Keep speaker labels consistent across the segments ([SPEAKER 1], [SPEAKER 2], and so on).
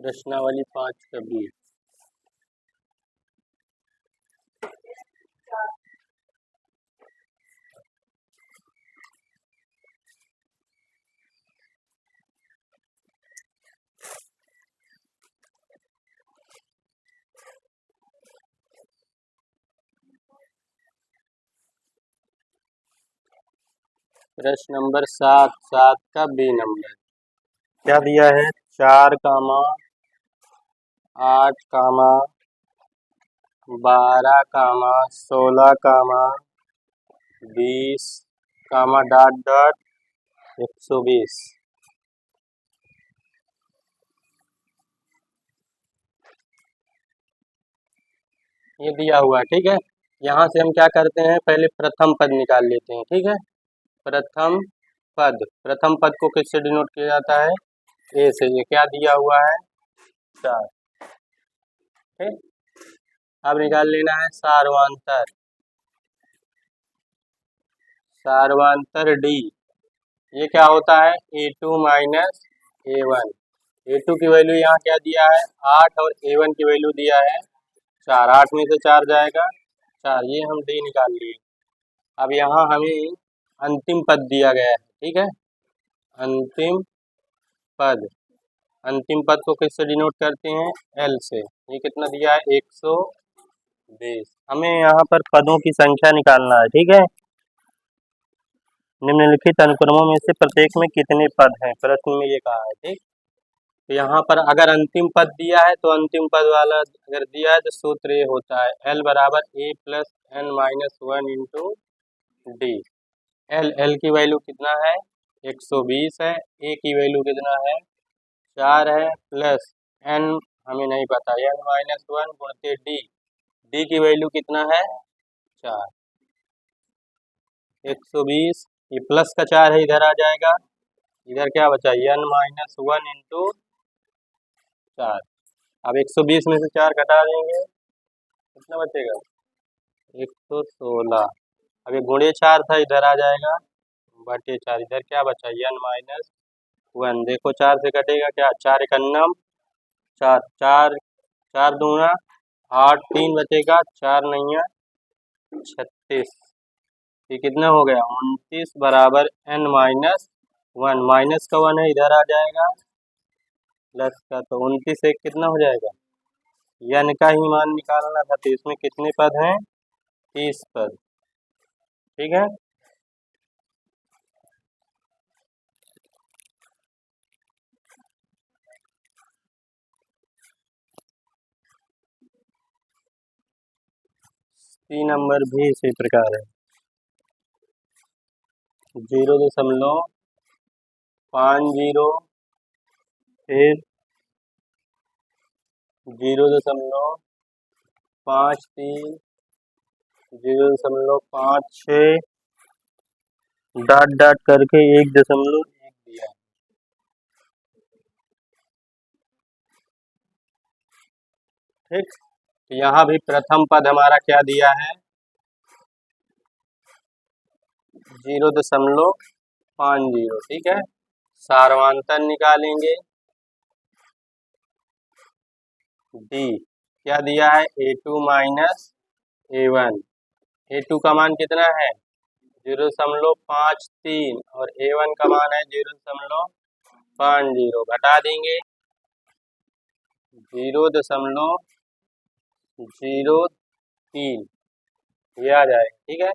[SPEAKER 1] प्रश्नावली 5 का बी। प्रश्न नंबर 7 का बी नंबर क्या दिया है? 4, 8, 12, 16, 20, डॉट डॉट 120। ये दिया हुआ है, ठीक है। यहाँ से हम क्या करते हैं, पहले प्रथम पद निकाल लेते हैं, ठीक है। प्रथम पद को किससे डिनोट किया जाता है? ए से। ये क्या दिया हुआ है? 4, ठीक। अब निकाल लेना है सारवांतर डी। ये क्या होता है? A2 minus A1। A2 की वैल्यू यहाँ क्या दिया है? 8 और A1 की वैल्यू दिया है 4। 8 में से 4 जाएगा 4। ये हम डी निकाल लिए। अब यहाँ हमें अंतिम पद दिया गया है, ठीक है। अंतिम पद को किससे डिनोट करते हैं? एल से। ये कितना दिया है? 120। हमें यहाँ पर पदों की संख्या निकालना है, ठीक है। निम्नलिखित अनुक्रमों में से प्रत्येक में कितने पद हैं? प्रश्न में ये कहा है, ठीक। तो यहाँ पर अगर अंतिम पद दिया है तो अंतिम पद वाला अगर दिया है तो सूत्र ये होता है L बराबर A plus N minus 1 into D. L की वैल्यू कितना है? 120 है। ए की वैल्यू कितना है? 4 है। प्लस एन हमें नहीं पता, एन माइनस 1 गुणित डी की वैल्यू कितना है? 4। 120 ये प्लस का 4 है, इधर आ जाएगा। इधर क्या बचा? N minus 1 into 4। अब 120 में से 4 घटा देंगे, कितना बचेगा? 116। अब ये गुणे 4 था, इधर आ जाएगा बटे 4। इधर क्या बचा? N minus 1। देखो 4 से कटेगा क्या? 4 एकन्नम 4, 4 दूना 8, 3 बचेगा, 4 नैया 36। ये कितना हो गया? 29 बराबर n माइनस 1। माइनस का 1 है, इधर आ जाएगा प्लस का, तो 29 एक कितना हो जाएगा? n का ही मान निकालना था। तो इसमें कितने पद हैं? 30 पद, ठीक है। सी नंबर भी इसी प्रकार है। 0.50, फिर 0.53, 0.56 डॉट डॉट करके 1.1 दिया है, ठीक। तो यहाँ भी प्रथम पद हमारा क्या दिया है? 0.50, ठीक है। सारवांतर निकालेंगे डी। क्या दिया है? A2 minus A1। A2 का मान कितना है? 0.53 और A1 का मान है 0.50। घटा देंगे 0.03, ये आ जाएगा, ठीक है।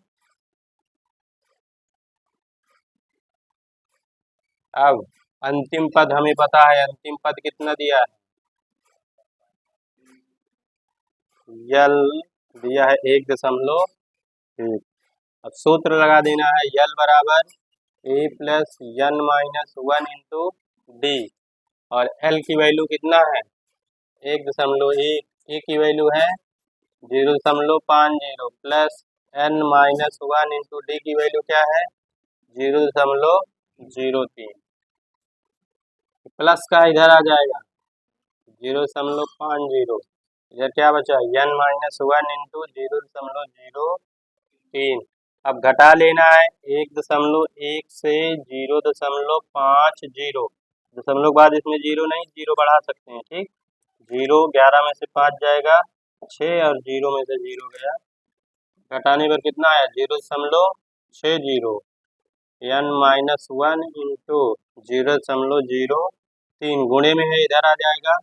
[SPEAKER 1] अब अंतिम पद हमें पता है, अंतिम पद कितना दिया है? यल दिया है 1.1। अब सूत्र लगा देना है यल बराबर A plus n minus 1 into d. और L की वैल्यू कितना है? 1.1। ए की वैल्यू है 0.50 plus n minus 1 into D की वैल्यू क्या है? 0.03। प्लस का इधर आ जाएगा 0.50। इधर क्या बचा? n minus 1 into 0.03। अब घटा लेना है 1.1 से 0.50। दशमलव के बाद इसमें जीरो नहीं, जीरो बढ़ा सकते हैं, ठीक। जीरो 11 में से 5 जाएगा 6 और जीरो में से जीरो गया, घटाने पर कितना आया 0.60। n माइनस वन इंटू 0.03 गुणे में है, इधर आ जाएगा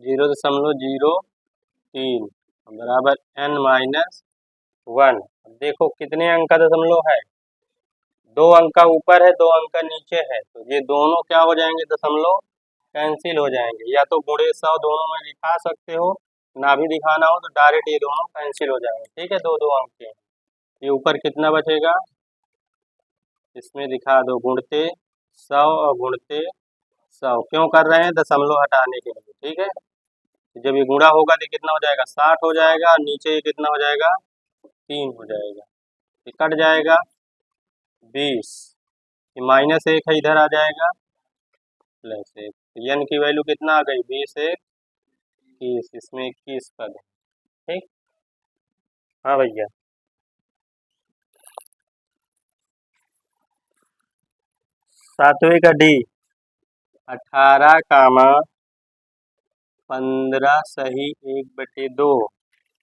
[SPEAKER 1] 0.03 बराबर n माइनस वन। देखो कितने अंक का दशमलव है, 2 अंक का ऊपर है 2 अंक का नीचे है, तो ये दोनों क्या हो जाएंगे, दशमलव कैंसिल हो जाएंगे। या तो गुणे 100 दोनों में दिखा सकते हो, ना भी दिखाना हो तो डायरेक्ट ये दोनों कैंसिल हो जाएंगे, ठीक है। 2 अंक के, ये ऊपर कितना बचेगा, इसमें दिखा दो गुणते 100 और गुणते 100 क्यों कर रहे हैं, दशमलव हटाने के लिए, ठीक है। जब ये गुणा होगा तो कितना हो जाएगा 60 हो जाएगा, और नीचे ये कितना हो जाएगा 3 हो जाएगा, ये कट जाएगा 20, ये माइनस 1 है इधर आ जाएगा प्लस 1, n की वैल्यू कितना आ गई 20 1 21, इसमें 21 पद है, ठीक। हाँ भैया, सातवें का डी 18 कामा 15 सही 1/2,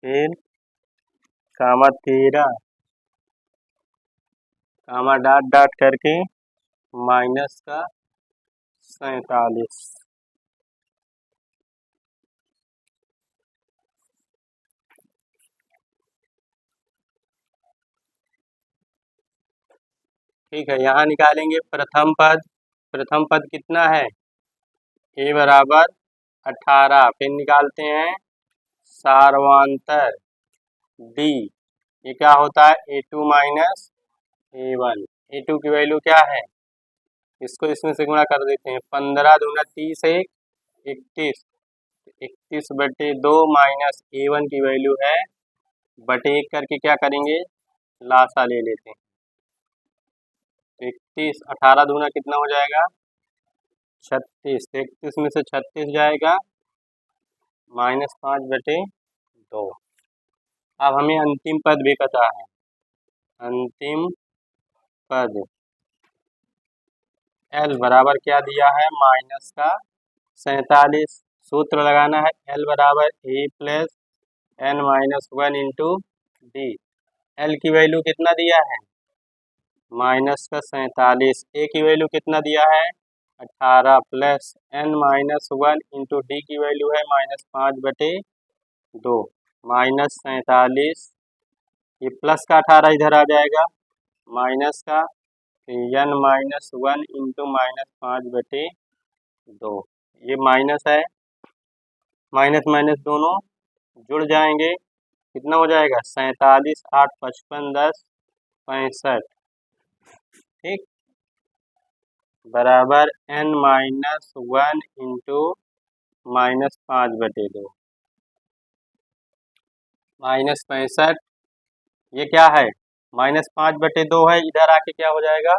[SPEAKER 1] फिर कामा 13 कामा डॉट डॉट करके माइनस का 47। ठीक है, यहाँ निकालेंगे प्रथम पद। प्रथम पद कितना है, a बराबर 18, फिर निकालते हैं सार्वांतर d, ये क्या होता है a2 माइनस a1। a2 की वैल्यू क्या है, इसको इसमें से गुणा कर देते हैं, 15 दूना 30 1 31, 31/2 माइनस a1 की वैल्यू है बटे 1 करके क्या करेंगे, लासा ले लेते हैं। 31 18 दूना कितना हो जाएगा 36, 31 में से 36 जाएगा -5/2। अब हमें अंतिम पद भी पता है, अंतिम पद L बराबर क्या दिया है माइनस का 47। सूत्र लगाना है L बराबर a plus n minus one into D. L की वैल्यू कितना दिया है माइनस का 47, a की वैल्यू कितना दिया है 18 plus n minus one into D की वैल्यू है -5/2 माइनस 47, ये प्लस का 18 इधर आ जाएगा माइनस का n माइनस वन इंटू -5/2, ये माइनस है, माइनस माइनस दोनों जुड़ जाएंगे, कितना हो जाएगा 47 8 55 10 65, ठीक, बराबर n माइनस वन इंटू -5/2 -65, ये क्या है -5/2 है, इधर आके क्या हो जाएगा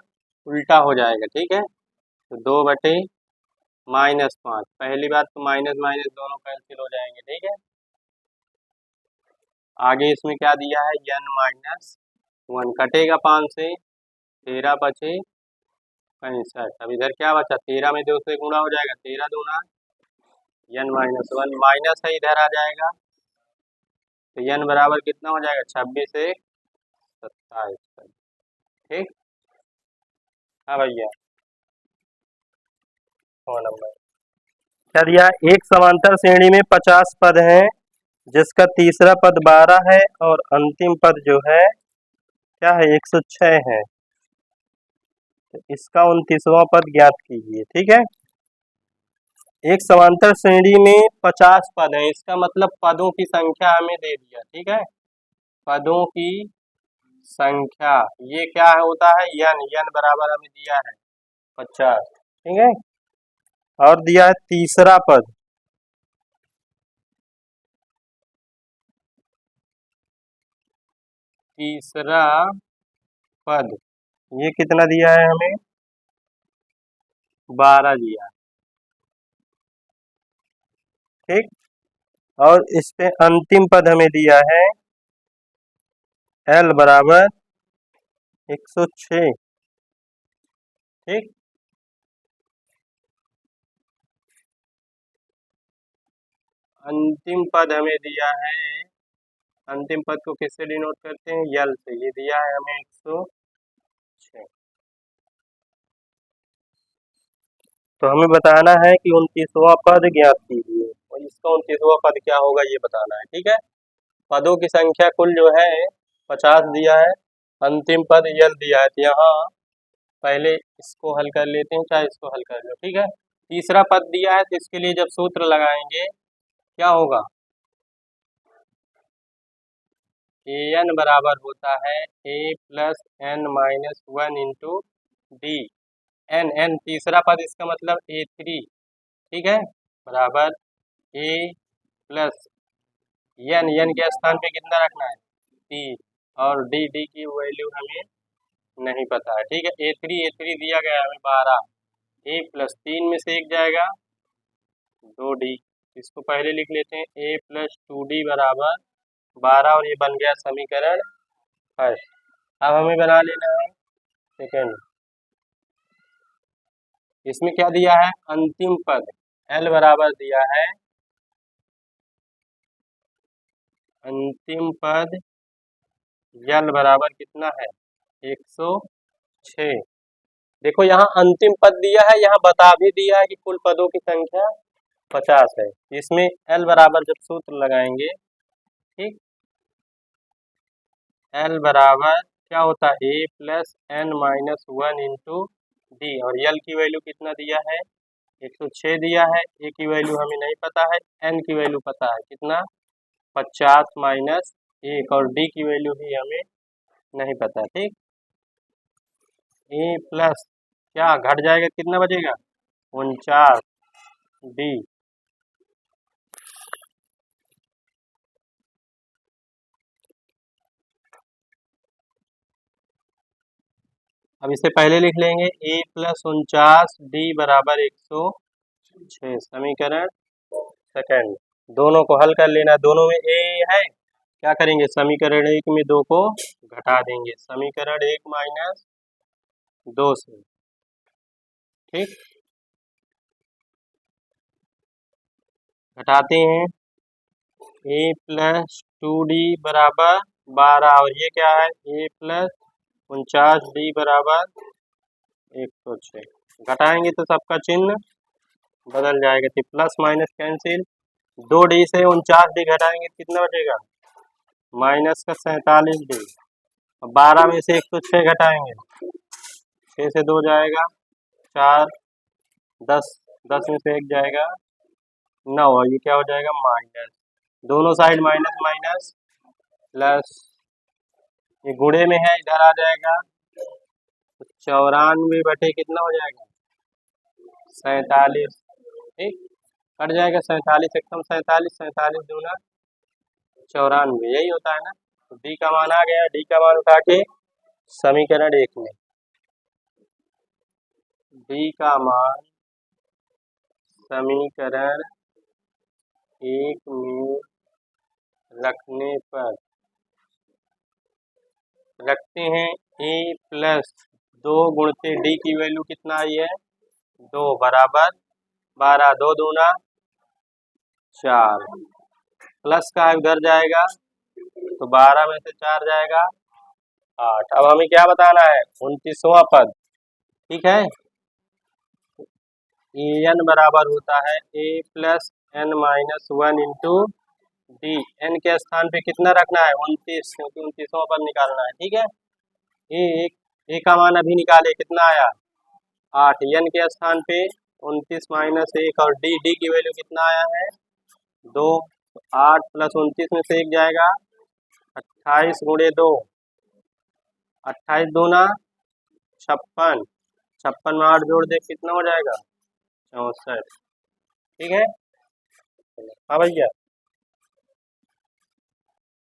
[SPEAKER 1] उल्टा हो जाएगा, ठीक है। तो 2/-5, पहली बात तो माइनस माइनस दोनों कैंसिल हो जाएंगे, ठीक है। आगे इसमें क्या दिया है n माइनस वन, कटेगा 5 से 13 बचे 65, अब इधर क्या बचा 13 में 2 से गुणा हो जाएगा 13 दूना n माइनस वन, माइनस है इधर आ जाएगा, तो n बराबर कितना हो जाएगा 26 से 27, ठीक। हाँ भैया, नंबर क्या दिया, एक समांतर श्रेणी में 50 पद हैं, जिसका तीसरा पद 12 है और अंतिम पद जो है क्या है 106 है, तो इसका 29वां पद ज्ञात कीजिए, ठीक है। एक समांतर श्रेणी में 50 पद है, इसका मतलब पदों की संख्या हमें दे दिया, ठीक है। पदों की संख्या ये क्या होता है n बराबर हमें दिया है 50, ठीक है। और दिया है तीसरा पद, तीसरा पद ये कितना दिया है हमें 12 दिया, ठीक। और इस पे अंतिम पद हमें दिया है L बराबर 106, ठीक। अंतिम पद हमें दिया है, अंतिम पद को किससे डिनोट करते हैं, यल से। ये दिया है हमें 106। तो हमें बताना है कि 29वां पद ज्ञात कीजिए, और इसका 29वां पद क्या होगा ये बताना है। ठीक है, पदों की संख्या कुल जो है 50 दिया है, अंतिम पद यल दिया है। तो यहाँ पहले इसको हल कर लेते हैं, चाहे इसको हल कर लो। ठीक है, तीसरा पद दिया है, तो इसके लिए जब सूत्र लगाएंगे क्या होगा, an बराबर होता है a plus n minus 1 into d. N तीसरा पद, इसका मतलब a3। ठीक है, बराबर a प्लस एन के स्थान पे कितना रखना है, 3, और डी की वैल्यू हमें नहीं पता है। ठीक है, a3 दिया गया है हमें 12, a प्लस 3 में से एक जाएगा 2d। इसको पहले लिख लेते हैं, a प्लस 2d बराबर 12, और ये बन गया समीकरण फर्स्ट। अब हमें बना लेना है सेकेंड। इसमें क्या दिया है, अंतिम पद l बराबर दिया है, अंतिम पद l बराबर कितना है, 106। देखो यहाँ अंतिम पद दिया है, यहाँ बता भी दिया है कि कुल पदों की संख्या 50 है। इसमें l बराबर जब सूत्र लगाएंगे, ठीक, l बराबर क्या होता है, a plus n minus 1 into d, और l की वैल्यू कितना दिया है, 106 दिया है। a की वैल्यू हमें नहीं पता है, n की वैल्यू पता है कितना, 50 माइनस 1, और d की वैल्यू भी हमें नहीं पता। ठीक, a प्लस क्या घट जाएगा, कितना बचेगा, 49 डी। अब इसे पहले लिख लेंगे, a प्लस 49 डी बराबर 106, समीकरण सेकंड। दोनों को हल कर लेना, दोनों में a है, क्या करेंगे, समीकरण 1 में 2 को घटा देंगे, समीकरण 1 माइनस 2 से। ठीक, घटाते हैं, a प्लस 2d बराबर 12, और ये क्या है, a प्लस 49d बराबर 106। घटाएंगे तो सबका चिन्ह बदल जाएगा, तो प्लस माइनस कैंसिल, 2d से 49d घटाएंगे कितना बचेगा, माइनस का 47d। 12 में से 106 घटाएंगे, 6 से 2 जाएगा 4, 10 में से 1 जाएगा 9, और ये क्या हो जाएगा, माइनस, दोनों साइड माइनस माइनस प्लस, ये गुणे में है इधर आ जाएगा, तो 94 बटे कितना हो जाएगा, 47। ठीक, कट जाएगा 47, एकदम 47, 47 दूना 94, यही होता है ना। तो डी का मान आ गया, डी का मान उठा के समीकरण 1 में, डी का मान समीकरण 1 में रखने पर रखते हैं, a प्लस 2 गुणते डी की वैल्यू कितना आई है, 2 बराबर 12, 2 दूना 4, प्लस का उधर जाएगा तो 12 में से 4 जाएगा 8। अब हमें क्या बताना है, 29वां पद। ठीक है, an बराबर होता है a plus n minus 1 into d. N के स्थान पे कितना रखना है, 29, क्योंकि 29वां पद निकालना है। ठीक है, ए का मान अभी निकाले, कितना आया 8, एन के स्थान पे 29 माइनस 1, और डी की वैल्यू कितना आया है 2, 8 प्लस 29 में से 1 जाएगा 28 गुणे 2, 28 दूना 56, 56 में 8 जोड़ दे कितना हो जाएगा 64। ठीक है, हाँ भैया।